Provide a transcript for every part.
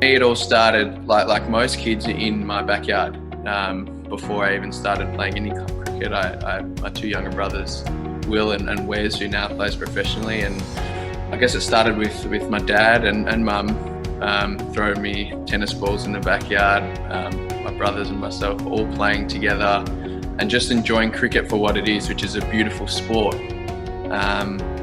It all started like most kids in my backyard. Before I even started playing any club cricket, my two younger brothers, Will and Wes, who now plays professionally, and I guess it started with my dad and mum throwing me tennis balls in the backyard. My brothers and myself all playing together and just enjoying cricket for what it is, which is a beautiful sport.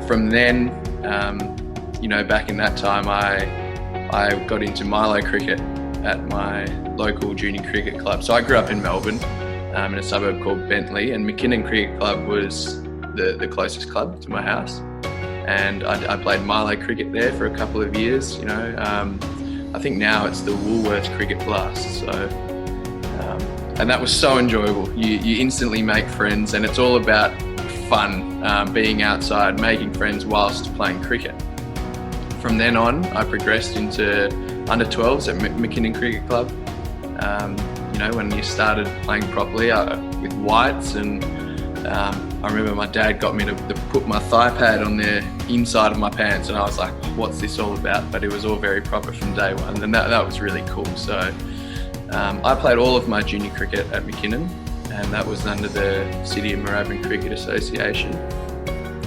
From then, back in that time, I got into Milo cricket at my local junior cricket club. So I grew up in Melbourne, in a suburb called Bentley, and McKinnon Cricket Club was the closest club to my house. And I played Milo cricket there for a couple of years. I think now it's the Woolworths Cricket Blast. So, and that was so enjoyable. You instantly make friends, and it's all about fun, being outside, making friends whilst playing cricket. From then on, I progressed into under 12s at McKinnon Cricket Club. When you started playing properly with whites, and I remember my dad got me to put my thigh pad on the inside of my pants, and I was like, what's this all about? But it was all very proper from day one, and that was really cool. So I played all of my junior cricket at McKinnon, and that was under the City of Moorabbin Cricket Association.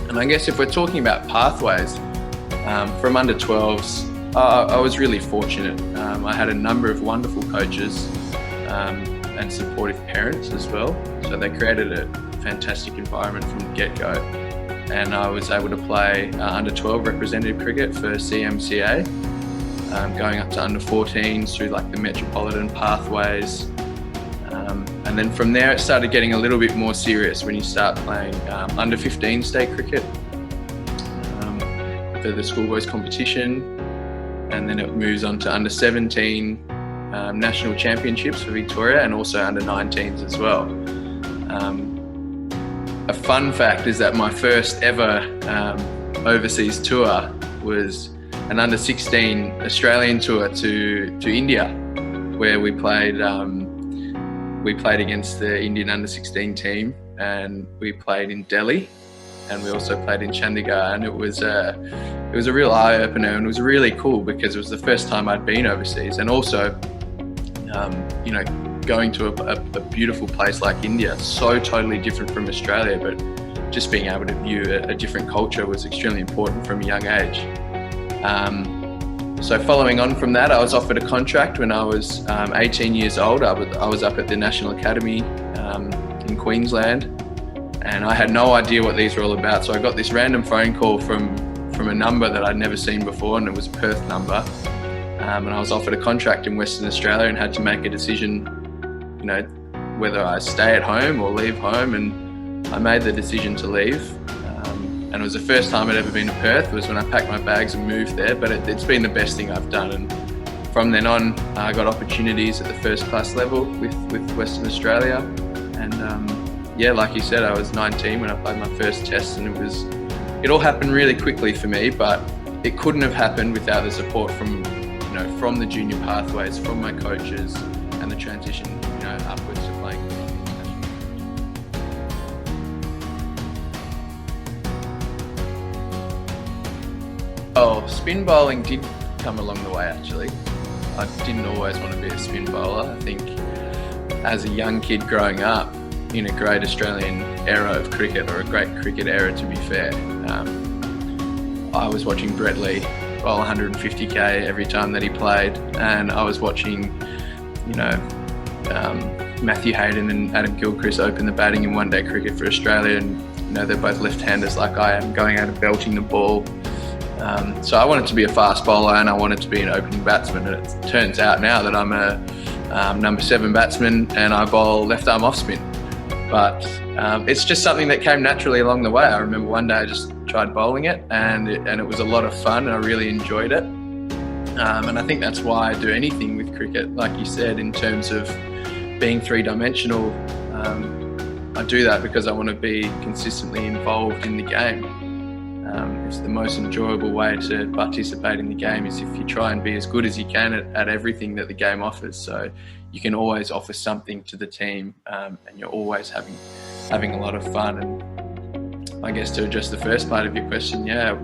And I guess if we're talking about pathways, from under 12s, I was really fortunate. I had a number of wonderful coaches and supportive parents as well. So they created a fantastic environment from the get-go. And I was able to play under 12 representative cricket for CMCA, going up to under 14s through like the metropolitan pathways. And then from there, it started getting a little bit more serious when you start playing under 15 state cricket for the schoolboys competition, and then it moves on to under 17 national championships for Victoria, and also under 19s as well. A fun fact is that my first ever overseas tour was an under 16 Australian tour to India, where we played against the Indian under 16 team, and we played in Delhi. And we also played in Chandigarh, and it was a real eye-opener, and it was really cool because it was the first time I'd been overseas, and also, going to a beautiful place like India, so totally different from Australia, but just being able to view a different culture was extremely important from a young age. So following on from that, I was offered a contract when I was 18 years old. I was up at the National Academy in Queensland. And I had no idea what these were all about. So I got this random phone call from a number that I'd never seen before, and it was a Perth number. And I was offered a contract in Western Australia and had to make a decision, whether I stay at home or leave home. And I made the decision to leave. And it was the first time I'd ever been to Perth. It was when I packed my bags and moved there, but it's been the best thing I've done. And from then on, I got opportunities at the first class level with Western Australia. And like you said, I was 19 when I played my first test, and it all happened really quickly for me, but it couldn't have happened without the support from the junior pathways, from my coaches, and the transition, upwards to playing. Oh, spin bowling did come along the way, actually. I didn't always want to be a spin bowler. I think as a young kid growing up, in a great Australian era of cricket, or a great cricket era to be fair. I was watching Brett Lee bowl 150k every time that he played, and I was watching, Matthew Hayden and Adam Gilchrist open the batting in one-day cricket for Australia, and they're both left-handers like I am, going out and belting the ball. So I wanted to be a fast bowler, and I wanted to be an opening batsman, and it turns out now that I'm a number 7 batsman, and I bowl left-arm off-spin. But it's just something that came naturally along the way. I remember one day I just tried bowling it, and it was a lot of fun, and I really enjoyed it. And I think that's why I do anything with cricket, like you said, in terms of being three-dimensional. I do that because I want to be consistently involved in the game. It's the most enjoyable way to participate in the game, is if you try and be as good as you can at everything that the game offers. So you can always offer something to the team, and you're always having a lot of fun. And I guess to address the first part of your question, it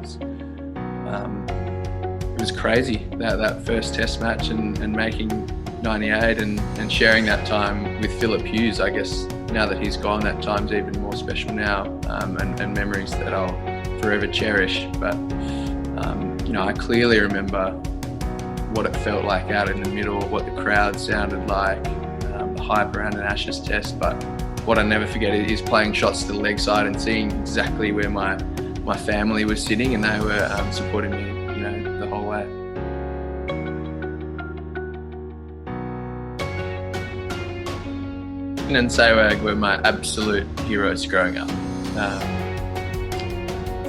was was crazy, that first test match and making 98 and sharing that time with Philip Hughes. I guess now that he's gone, that time's even more special now, and memories that I'll forever cherish. But I clearly remember what it felt like out in the middle, what the crowd sounded like, the hype around an Ashes test. But what I never forget is playing shots to the leg side and seeing exactly where my family was sitting, and they were supporting me, the whole way. And Sehwag were my absolute heroes growing up,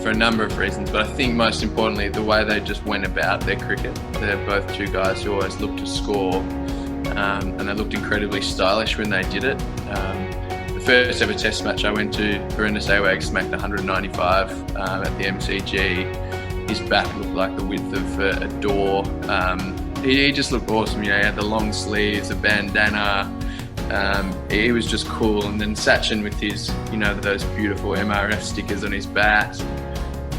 for a number of reasons, but I think most importantly the way they just went about their cricket. They're both two guys who always looked to score, and they looked incredibly stylish when they did it. The first ever test match I went to, Virender Sehwag smacked 195 at the MCG. His bat looked like the width of a door. He just looked awesome. He had the long sleeves, the bandana. He was just cool. And then Sachin with his, those beautiful MRF stickers on his bat.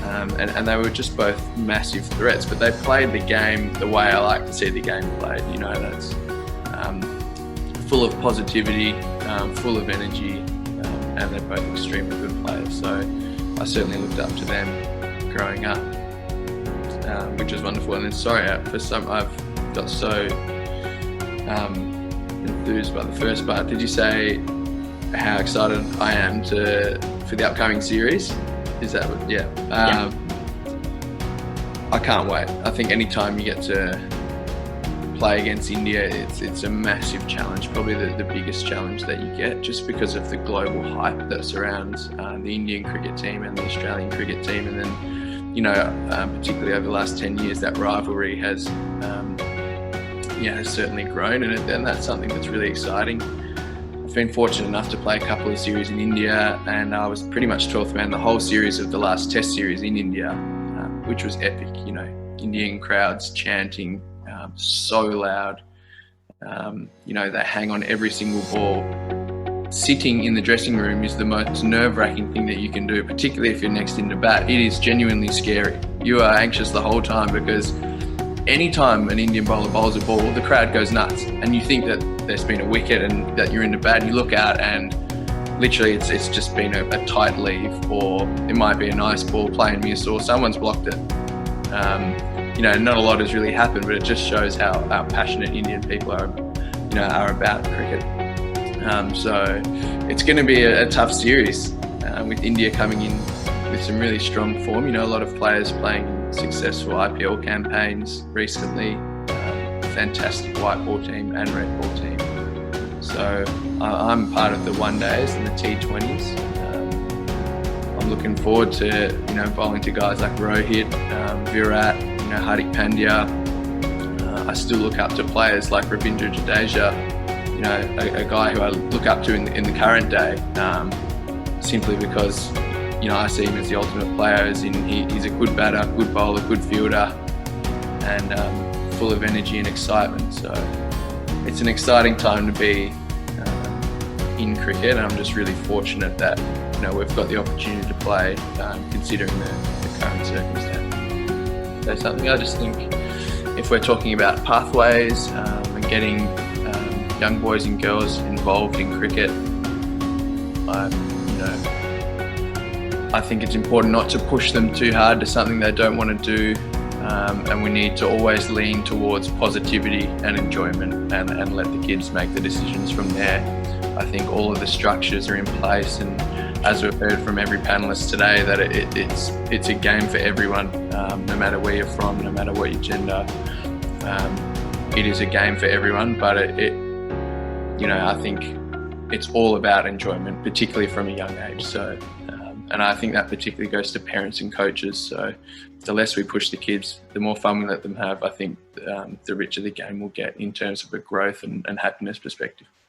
And they were just both massive threats, but they played the game the way I like to see the game played. That's full of positivity, full of energy, and they're both extremely good players. So I certainly looked up to them growing up, which was wonderful. And then for some, I've got so enthused by the first part. Did you say how excited I am for the upcoming series? Is that what? Yeah. Yeah. I can't wait. I think anytime you get to play against India, it's a massive challenge, probably the biggest challenge that you get, just because of the global hype that surrounds the Indian cricket team and the Australian cricket team. And then, particularly over the last 10 years, that rivalry has certainly grown, and that's something that's really exciting. I've been fortunate enough to play a couple of series in India, and I was pretty much 12th man the whole series of the last test series in India, which was epic. Indian crowds chanting so loud. They hang on every single ball. Sitting in the dressing room is the most nerve-wracking thing that you can do, particularly if you're next in the bat. It is genuinely scary. You are anxious the whole time, because anytime an Indian bowler bowls a ball, the crowd goes nuts, and you think that there's been a wicket and that you're in the bat, and you look out and literally it's just been a tight leave, or it might be a nice ball playing miss, or someone's blocked it. Not a lot has really happened, but it just shows how passionate Indian people are about cricket. So it's going to be a tough series, with India coming in with some really strong form. A lot of players playing in successful IPL campaigns recently. Fantastic white ball team and red ball team. So I'm part of the one days and the T20s. I'm looking forward to bowling to guys like Rohit, Virat, Hardik Pandya. I still look up to players like Virender Sehwag, a guy who I look up to in the current day, simply because I see him as the ultimate player. As in, he's a good batter, good bowler, good fielder, and full of energy and excitement. So it's an exciting time to be in cricket, and I'm just really fortunate that we've got the opportunity to play, considering the current circumstance. So something I just think, if we're talking about pathways and getting young boys and girls involved in cricket, I think it's important not to push them too hard to something they don't want to do, and we need to always lean towards positivity and enjoyment, and let the kids make the decisions from there. I think all of the structures are in place, and as we've heard from every panellist today, that it's a game for everyone, no matter where you're from, no matter what your gender. It is a game for everyone, but I think it's all about enjoyment, particularly from a young age. So, and I think that particularly goes to parents and coaches. So the less we push the kids, the more fun we let them have, I think the richer the game will get in terms of a growth and happiness perspective.